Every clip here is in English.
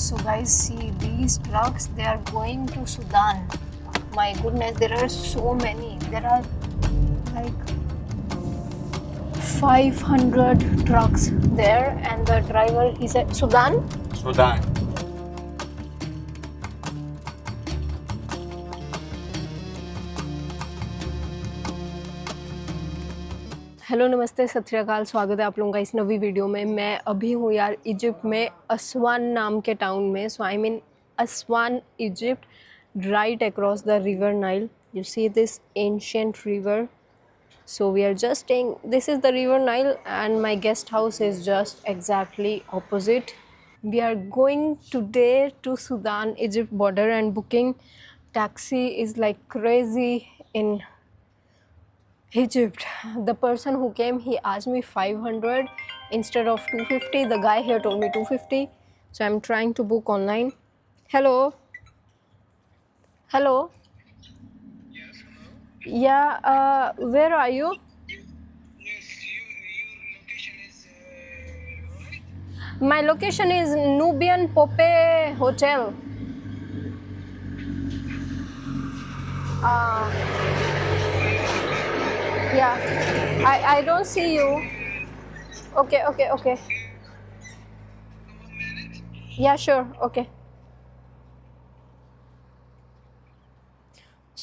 So guys, see these trucks, they are going to Sudan. My goodness, there are so many. There are like 500 trucks there, and the driver, he said Sudan. Sudan. Hello नमस्ते सत श्री अकाल, स्वागत है आप लोगों का इस नवी video में। मैं अभी हूँ यार इजिप्ट में, असवान नाम के टाउन में। So I mean Aswan Egypt, right across the river Nile. You see this ancient river. So we are just staying, this is the river Nile and my guest house is just exactly opposite. We are going today to Sudan Egypt border and booking taxi is like crazy in Egypt. The person who came, he asked me 500 instead of 250. The guy here told me 250. So I'm trying to book online. Hello. Hello. Yeah, where are you? Yes, your location is right. My location is Nubian Pope Hotel. Yeah, I don't see you. Okay. A minute. Yeah, sure. Okay.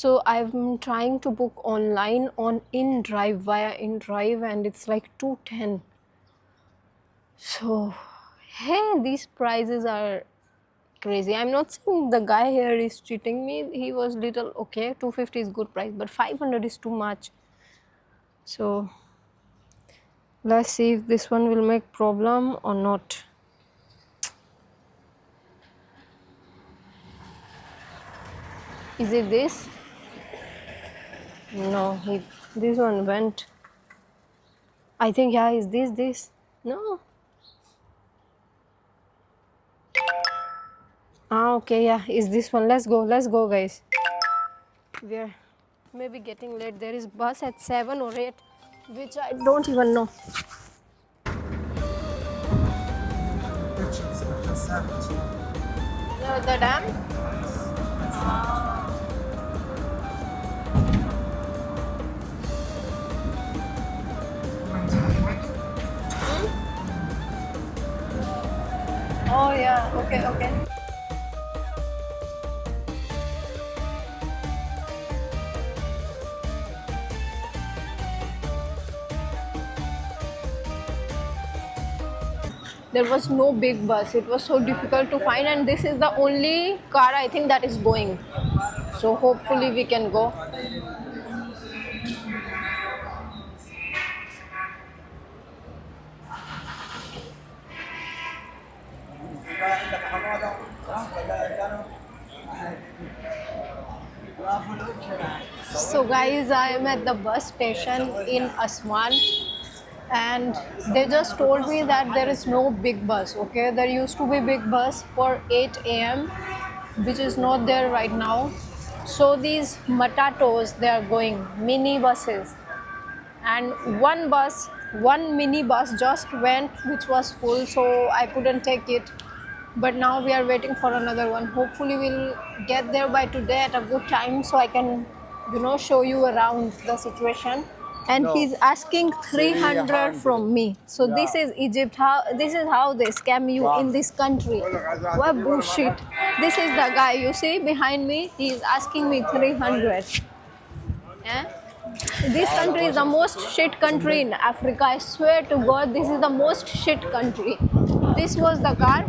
So I'm trying to book online on InDrive, via InDrive, and it's like 210. So, hey, these prices are crazy. I'm not saying the guy here is cheating me. He was little okay. 250 is good price, but 500 is too much. So let's see if this one will make problem or not. Is it this? No, this one went. I think, yeah, is this? No. Okay, yeah, is this one. Let's go guys. We are maybe getting late. There is bus at 7 or 8, which I don't even know. The dam? Oh yeah, okay. There was no big bus. It was so difficult to find, and this is the only car I think that is going. So hopefully we can go. So guys, I am at the bus station in Aswan, and they just told me that there is no big bus. Okay, there used to be big bus for 8 a.m. which is not there right now. So these matatos, they are going, mini buses, and one mini bus just went, which was full, so I couldn't take it. But now we are waiting for another one. Hopefully we'll get there by today at a good time, so I can, show you around the situation. And he's asking 300 from me. So this is Egypt. This is how they scam you in this country. What bullshit. This is the guy you see behind me. He is asking me 300. Yeah? This country is the most shit country in Africa. I swear to God, this is the most shit country. This was the car.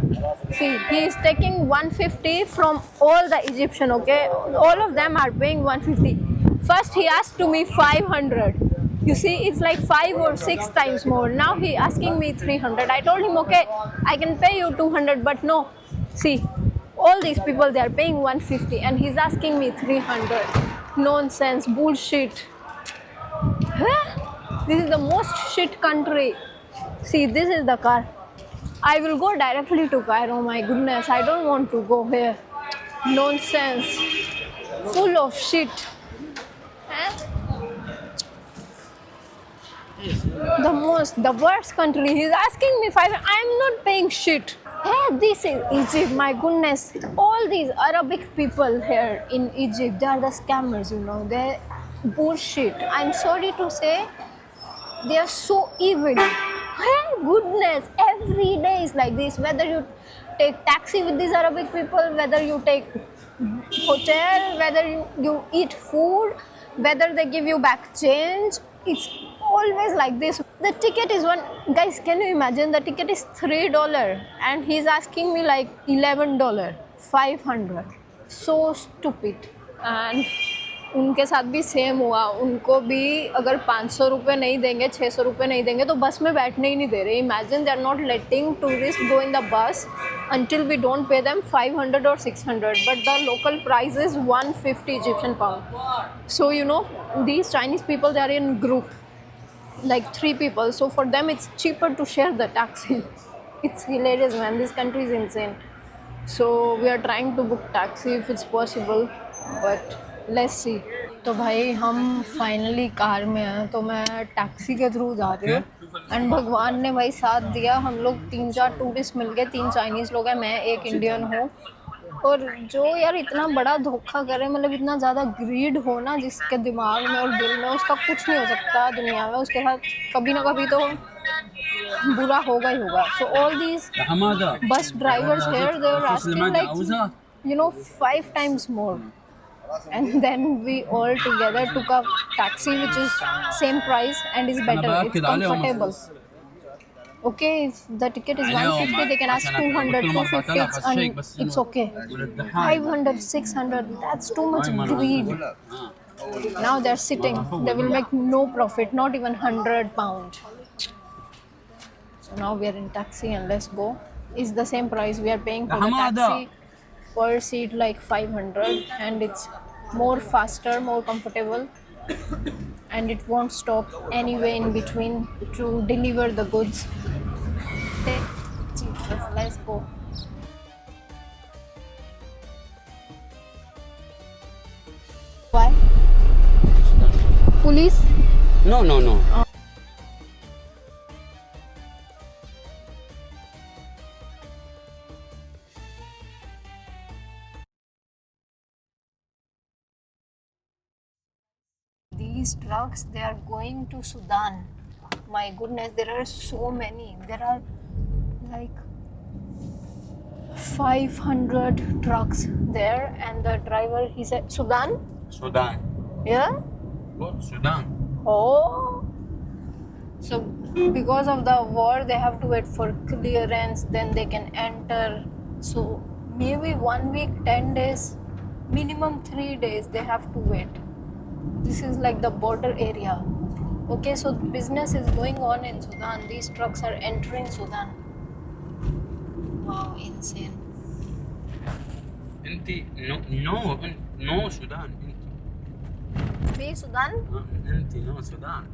See, he is taking 150 from all the Egyptian, okay? All of them are paying 150. First he asked to me 500. You see, it's like 5 or 6 times more. Now he asking me 300. I told him, okay, I can pay you 200, but no. See, all these people, they are paying 150 and he's asking me 300. Nonsense, bullshit. Huh? This is the most shit country. See, this is the car. I will go directly to Cairo. My goodness, I don't want to go here. Nonsense. Full of shit. Huh? The worst country. He's asking me 5. I'm not paying shit. Hey, this is Egypt. My goodness, all these Arabic people here in Egypt, they are the scammers. You know, they bullshit. I'm sorry to say, they are so evil. Hey, goodness, every day is like this. Whether you take taxi with these Arabic people, whether you take hotel, whether you eat food, whether they give you back change, it's always like this. The ticket is one, guys, can you imagine? The ticket is $3 and he's asking me like $11, 500. So stupid. And उनके साथ भी same हुआ, उनको भी अगर 500 रुपये नहीं देंगे, 600 रुपये नहीं देंगे तो बस में बैठने ही नहीं दे रहे. Imagine they are not letting tourist go in the bus until we don't pay them 500 or 600, but the local price is 150 Egyptian pound. So you know, these Chinese people, they are in group, like 3 people, so for them it's cheaper to share the taxi. It's hilarious, man. This country is insane. So we are trying to book taxi if it's possible, but let's see. तो भाई हम finally car में हैं, तो मैं taxi के through जा रही हूँ. एंड भगवान ने भाई साथ दिया. हम लोग 3-4 टूरिस्ट मिल गए, 3 चाइनीज़ लोग हैं, मैं एक इंडियन हूँ. और जो यार इतना बड़ा धोखा करे, मतलब इतना ज़्यादा ग्रीड हो ना जिसके दिमाग में और दिल में, उसका कुछ नहीं हो सकता दुनिया में. उसके साथ कभी ना कभी तो बुरा होगा ही होगा. So all these bus drivers here, they are asking like, you know, 5 times more. And then we all together took a taxi which is same price and is better. It's comfortable. Okay, if the ticket is 150, they can ask 200, 250. It's okay. 500, 600. That's too much greed. Now they're sitting. They will make no profit, not even £100. So now we are in taxi and let's go. It's the same price we are paying for the taxi. Per seat like 500, and it's more faster, more comfortable, and it won't stop anywhere in between to deliver the goods. Okay, Jesus, let's go. Why? Police? No. These trucks, they are going to Sudan. My goodness, there are so many. There are like 500 trucks there, and the driver, he said Sudan. Yeah. What? Sudan. Oh, so because of the war they have to wait for clearance, then they can enter. So maybe 1 week, 10 days, minimum 3 days they have to wait. This is like the border area. Okay, so business is going on in Sudan. These trucks are entering Sudan. Wow, insane. No Sudan. Be Sudan? No Sudan.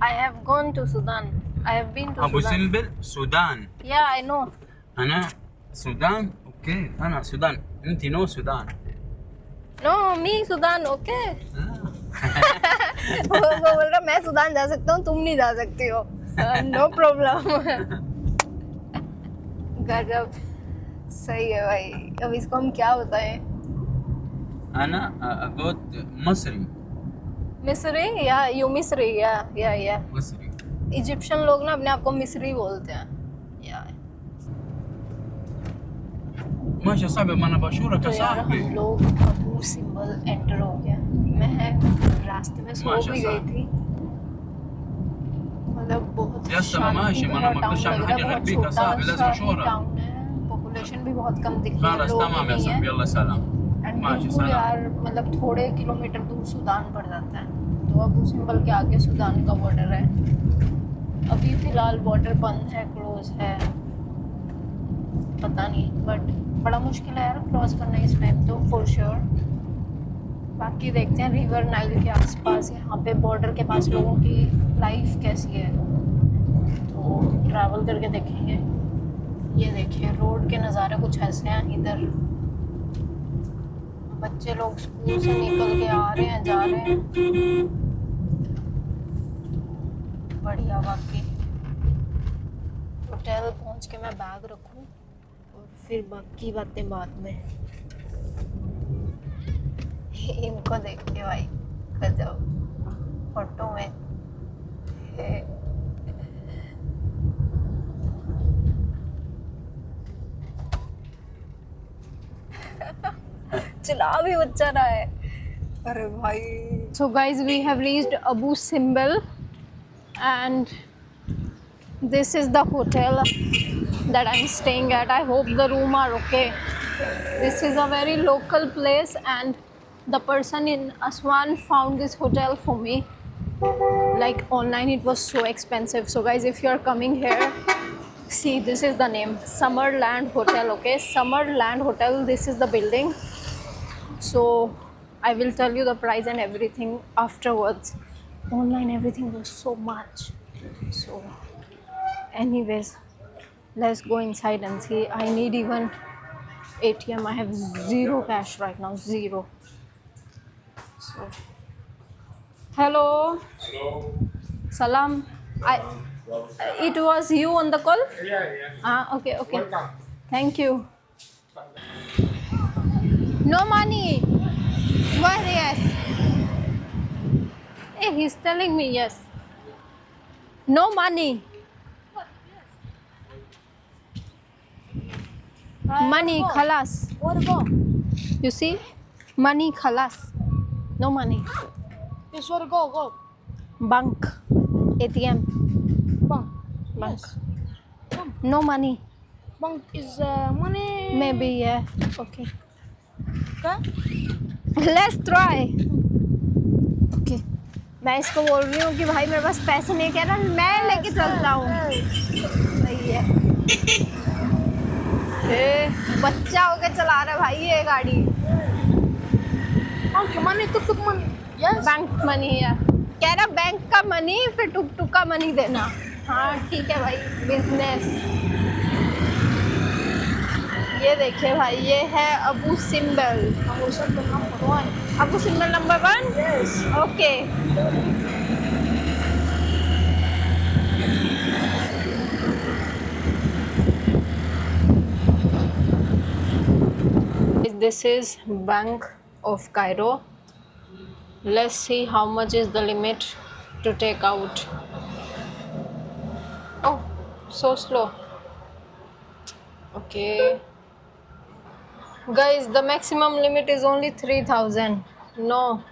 I have gone to Sudan. I have been to Abu Sudan. Simbel, Sudan. Yeah, I know. أنا Sudan. Okay, أنا Sudan. أنت no Sudan. No, me Sudan, okay. वो बोल रहा मैं Sudan जा सकता हूँ, तुम नहीं जा सकती हो. No problem. गजब, सही है भाई. अब इसको हम क्या बताएं? أنا أقول مصري. मिस्री या यू मिस्री या مصري. इजिप्शियन लोग ना अपने आप को मिस्री बोलते हैं. या ماشي صاحبي ما أنا بشورك तो يا यार صاحبي. हम लोग अबू सिंबल एंटर हो गया. मैं रास्ते में सो भी गई थी. मतलब बहुत يا سلام ماشي ما أنا ما أقدرش أعمل حاجة غير بيك يا صاحبي لازم أشورك. टाउन है, पॉपुलेशन भी बहुत कम दिख रही है. خلاص लोग تمام يا नहीं صاحبي है. يلا سلام. एंड ماشي बिल्कुल سلام. यार मतलब थोड़े किलोमीटर दूर सुदान पड़ जाता है. तो अबू सिंबल के आगे सुदान का बॉर्डर है. अभी फिलहाल बॉर्डर बंद है, क्लोज है, पता नहीं, बट बड़ा मुश्किल है यार क्रॉस करना इस टाइम तो फॉर श्योर. बाकी देखते हैं रिवर नाइल के आसपास यहाँ पे बॉर्डर के पास लोगों की लाइफ कैसी है, तो ट्रैवल करके देखेंगे. ये देखिए रोड के नज़ारे कुछ ऐसे हैं. इधर बच्चे लोग स्कूल से निकल के आ रहे हैं, जा रहे हैं. बढ़िया. बाकी होटल पहुंच के मैं बैग रखूं और फिर बाकी बातें बाद में। इनको देख के भाई गजब फोटो में। चला भी बच्चा रहा है। अरे भाई। So guys, we have reached Abu Simbel and this is the hotel that I'm staying at. I hope the room are okay. This is a very local place and the person in Aswan found this hotel for me. Like online it was so expensive. So guys, if you are coming here, see, this is the name, Summerland Hotel. Okay, Summerland Hotel, this is the building. So I will tell you the price and everything afterwards. Online everything was so much. So anyways, let's go inside and see. I need even ATM. I have zero cash right now, zero. So hello. Hello. Salam. It was you on the call? Yeah. Okay. Welcome. Thank you. No money. Why yes? Hey, he's telling me yes. No money. Money khalas. What go? You see? Money khalas. No money. Yes, what go? Bank. ATM. Bank. Bank. Yes. No money. Bank is money. Maybe yeah. Okay. Okay. Let's try. Okay. मैं इसको बोल रही हूँ कि भाई मेरे पास पैसे नहीं, कह रहा मैं लेके चलता हूँ। सही है। बच्चा होके चला रहा है भाई ये गाड़ी। Bank money, tuk money. Yes. Bank money है, कह रहा बैंक का मनी फिर टुक टुक का मनी देना। हाँ ठीक है भाई, बिजनेस। ये देखिए भाई, ये है Abu Simbel. Abu Simbel number 1। Yes. Okay. This is Bank of Cairo. Let's see how much is the limit to take out. Oh, so slow. Okay. Guys, the maximum limit is only 3,000. No.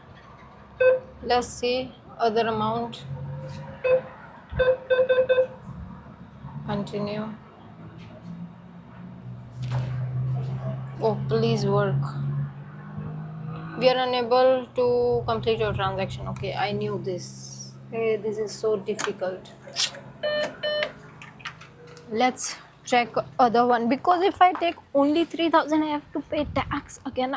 Let's see other amount. Continue. Oh, please work. We are unable to complete your transaction. Okay, I knew this. Hey, this is so difficult. Let's check other one, because if I take only 3,000 I have to pay tax again.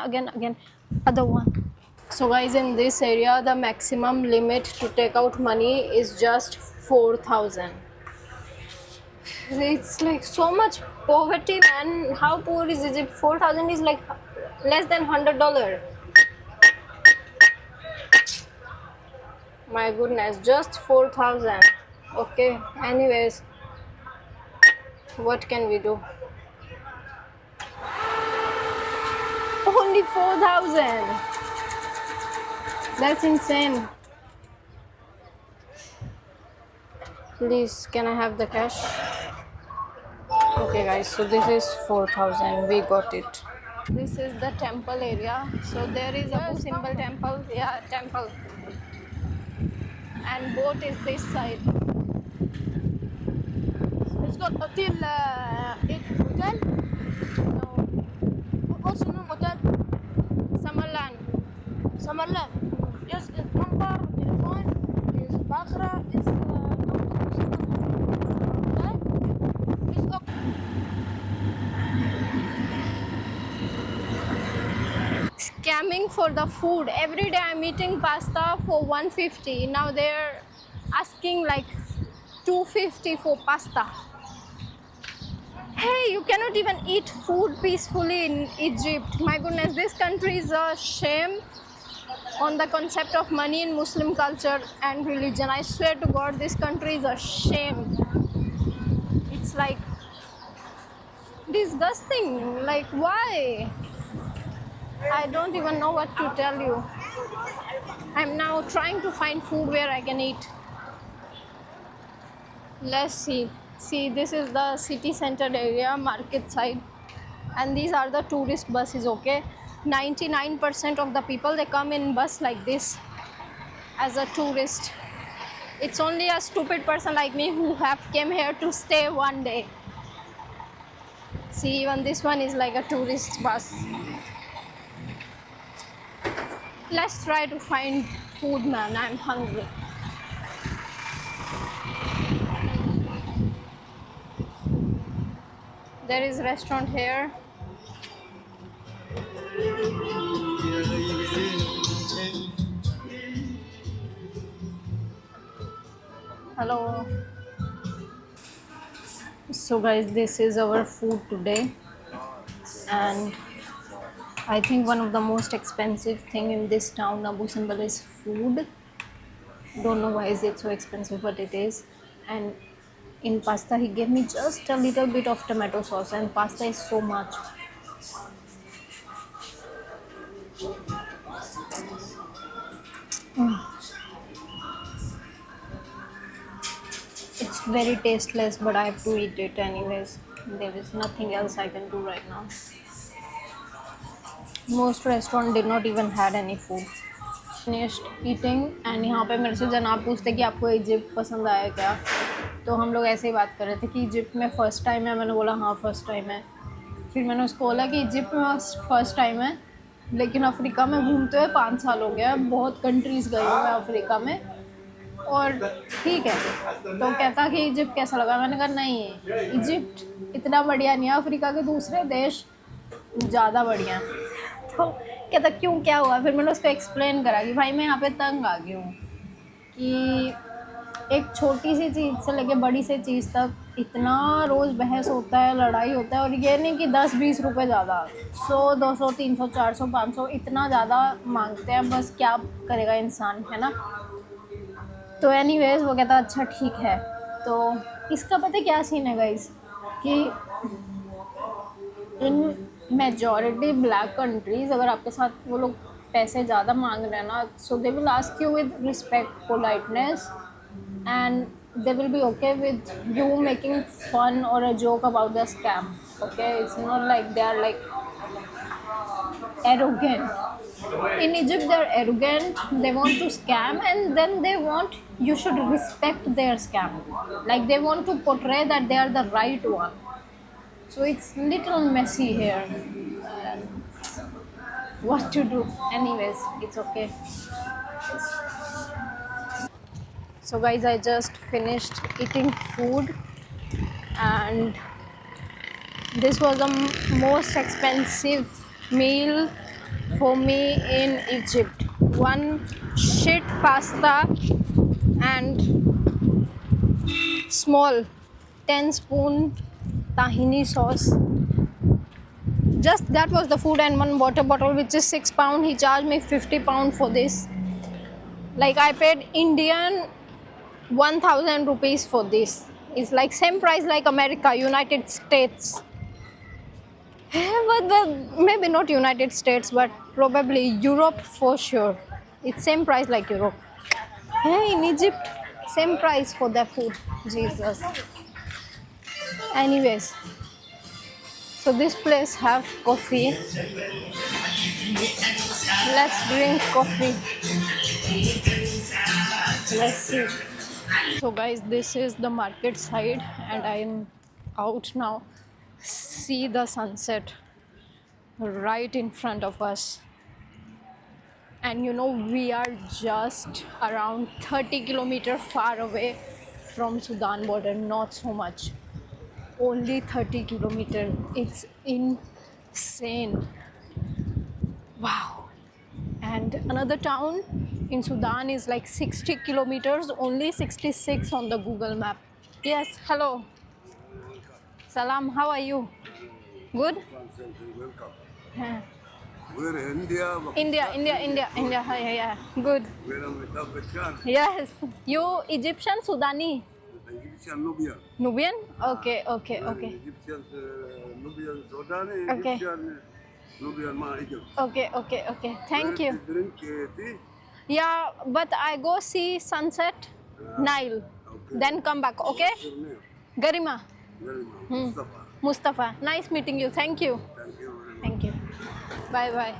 Other one. So guys, in this area the maximum limit to take out money is just 4,000. It's like so much poverty, man. How poor is Egypt? 4,000 is like less than $100. My goodness, just 4,000. Okay, anyways, what can we do? Only 4,000. That's insane. Please, can I have the cash? Okay guys, so this is 4,000. We got it. This is the temple area. So there is Abu Simbel temple. Yeah, temple. And boat is this side. It's got hotel. Hotel. No, What's the name hotel? Summerland. Summerland. Yes. Number telephone is Bakra. Is okay. It's okay. Scamming for the food. Every day I'm eating pasta for 150. Now they're asking like 250 for pasta. Hey, you cannot even eat food peacefully in Egypt. My goodness, this country is a shame on the concept of money in Muslim culture and religion. I swear to God, this country is a shame. It's like disgusting. Like, why? I don't even know what to tell you. I'm now trying to find food where I can eat. Let's see. See, this is the city center area, market side, and these are the tourist buses. Okay, 99% of the people, they come in bus like this as a tourist. It's only a stupid person like me who have came here to stay one day. See, even this one is like a tourist bus. Let's try to find food, man. I'm hungry. There is restaurant here. Hello. So guys, this is our food today, and I think one of the most expensive thing in this town, Abu Simbel, is food. Don't know why is it so expensive, but it is. And in pasta, he gave me just a little bit of tomato sauce, and pasta is so much. It's very tasteless, but I have to eat it anyways. There is nothing else I can do right now. Most restaurant did not even had any food. Finished eating, and यहाँ पे मेरे से जनाब पूछते कि आपको Egypt पसंद आया क्या, तो हम लोग ऐसे ही बात कर रहे थे कि इजिप्ट में फ़र्स्ट टाइम है. मैंने बोला हाँ फ़र्स्ट टाइम है. फिर मैंने उसको बोला कि इजिप्ट में फ़र्स्ट टाइम है, लेकिन अफ्रीका में घूमते हुए 5 साल हो गया, बहुत कंट्रीज़ गई हूँ मैं अफ्रीका में, और ठीक है. तो कहता कि इजिप्ट कैसा लगा. मैंने कहा नहीं, इजिप्ट इतना बढ़िया नहीं है, अफ्रीका के दूसरे देश ज़्यादा बढ़िया. तो कहता क्यों, क्या हुआ. फिर मैंने उसको एक्सप्लेन करा कि भाई मैं यहाँ पे तंग आ गई हूँ कि एक छोटी सी चीज़ से लेके बड़ी सी चीज़ तक इतना रोज़ बहस होता है, लड़ाई होता है, और ये नहीं कि 10-20 रुपए ज़्यादा, 100, 200, 300, 400, 500 इतना ज़्यादा मांगते हैं. बस क्या करेगा इंसान, है ना. तो एनीवेज वो कहता अच्छा ठीक है. तो इसका पता है क्या सीन है गाइस, कि इन मेजॉरिटी ब्लैक कंट्रीज़ अगर आपके साथ वो लोग पैसे ज़्यादा मांग रहे हैं ना, so they will ask you with respect, politeness, and they will be okay with you making fun or a joke about the scam. Okay, it's not like they are like arrogant. In Egypt they are arrogant, they want to scam, and then they want you should respect their scam, like they want to portray that they are the right one. So it's little messy here. What to do, anyways, it's okay. So guys, I just finished eating food, and this was the most expensive meal for me in Egypt. One shit pasta and small 10-spoon tahini sauce. Just that was the food, and one water bottle which is £6. He charged me £50 for this. Like I paid Indian 1,000 rupees for this. It's like same price like America, United States. But maybe not United States, but probably Europe for sure. It's same price like Europe. In Egypt, same price for their food. Jesus. Anyways, so this place have coffee. Let's drink coffee. Let's see. So guys, this is the market side, and I am out now. See the sunset right in front of us, and you know we are just around 30 kilometers far away from Sudan border. Not so much, only 30 kilometers. It's insane. Wow. And another town in Sudan is like 60 kilometers, only 66 on the Google map. Yes, hello. Salam, how are you? Good? Welcome. Yeah. We're India. India. Yeah. Good. We're Amitabh Bachchan. Yes. You Egyptian, Sudani? Egyptian Nubian. Nubian? Okay, okay, okay. Egyptian Nubian Sudan, Okay. Egyptian Nubian ma Egypt. Okay, okay, okay. Thank Where you. to drink tea? Yeah, but I go see sunset, Nile, Okay. then come back, okay? What's your name? Garima, Very much. Mustafa. Mustafa. Nice meeting you. Thank you. Thank you very much. Thank you bye bye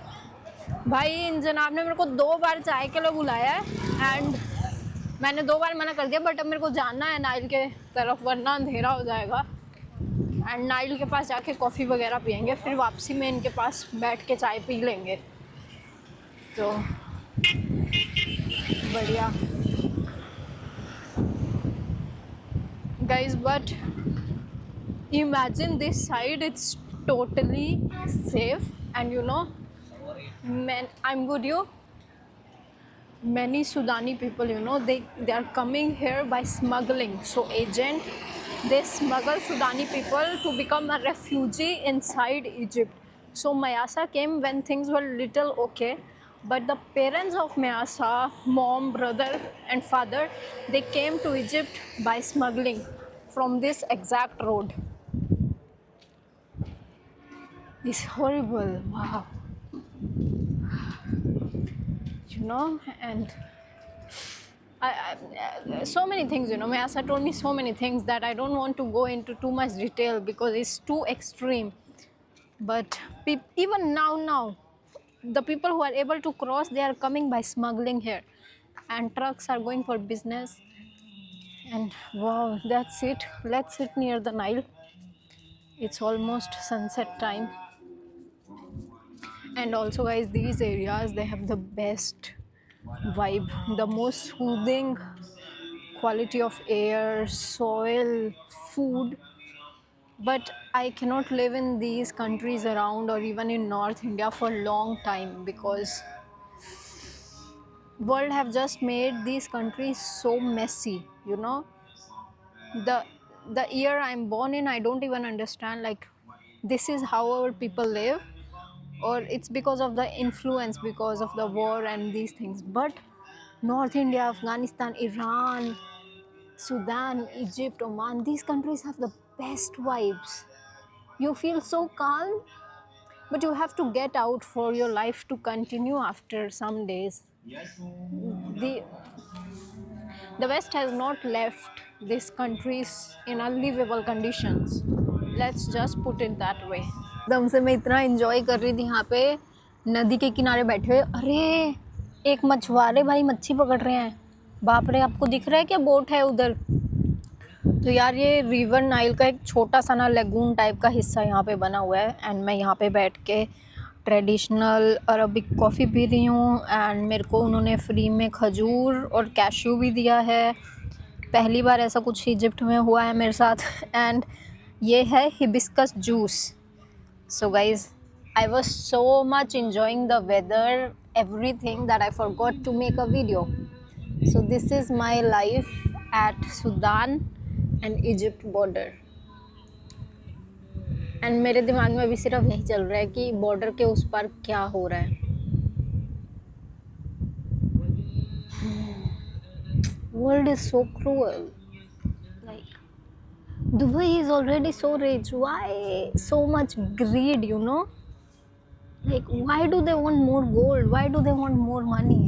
भाई इन जनाब ने मेरे को 2 बार चाय के लिए बुलाया है एंड मैंने 2 बार मना कर दिया बट अब मेरे को जाना है नाइल के तरफ वरना अंधेरा हो जाएगा एंड नाइल के पास जाके कॉफ़ी वगैरह पियेंगे फिर वापसी में इनके पास बैठ के चाय पी लेंगे तो बढ़िया guys but imagine this side it's totally safe and you know I'm good you many Sudani people you know they are coming here by smuggling so agent they smuggle Sudani people to become a refugee inside Egypt so Mayasa came when things were little okay but the parents of Mayasa mom brother and father they came to Egypt by smuggling from this exact road. It's horrible, wow. You know, and I so many things, you know, Mayasa told me so many things that I don't want to go into too much detail because it's too extreme. But even now, the people who are able to cross, they are coming by smuggling here. And trucks are going for business. And wow, that's it. Let's sit near the Nile. It's almost sunset time. And also guys, these areas they have the best vibe, the most soothing quality of air, soil, food. But I cannot live in these countries around or even in North India for a long time because world have just made these countries so messy, you know. The year I'm born in I don't even understand like this is how our people live or it's because of the influence because of the war and these things but North India, Afghanistan, Iran, Sudan, Egypt, Oman, these countries have the best vibes. You feel so calm but you have to get out for your life to continue after some days. The West has not left these countries in unlivable conditions. Let's just put it that way. एकदम से मैं इतना enjoy कर रही थी यहाँ पे नदी के किनारे बैठे हुए अरे एक मछुआरे भाई मच्छी पकड़ रहे हैं बाप रे आपको दिख रहा है क्या बोट है उधर तो यार ये रिवर नाइल का एक छोटा सा ना लेगून टाइप का हिस्सा यहाँ पे बना हुआ है एंड मैं यहाँ पे बैठ के ट्रेडिशनल अरबिक कॉफ़ी पी रही हूँ एंड मेरे को उन्होंने फ्री में खजूर और कैश्यू भी दिया है पहली बार ऐसा कुछ इजिप्ट में हुआ है मेरे साथ एंड ये है hibiscus juice so guys I was so much enjoying the weather, everything that I forgot to make a video. So this is my life at Sudan and Egypt border. And मेरे दिमाग में अभी सिर्फ यही चल रहा है कि बॉर्डर के उस पार क्या हो रहा है world is so cruel like Dubai is already so rich why so much greed you know like why do they want more gold, why do they want more money?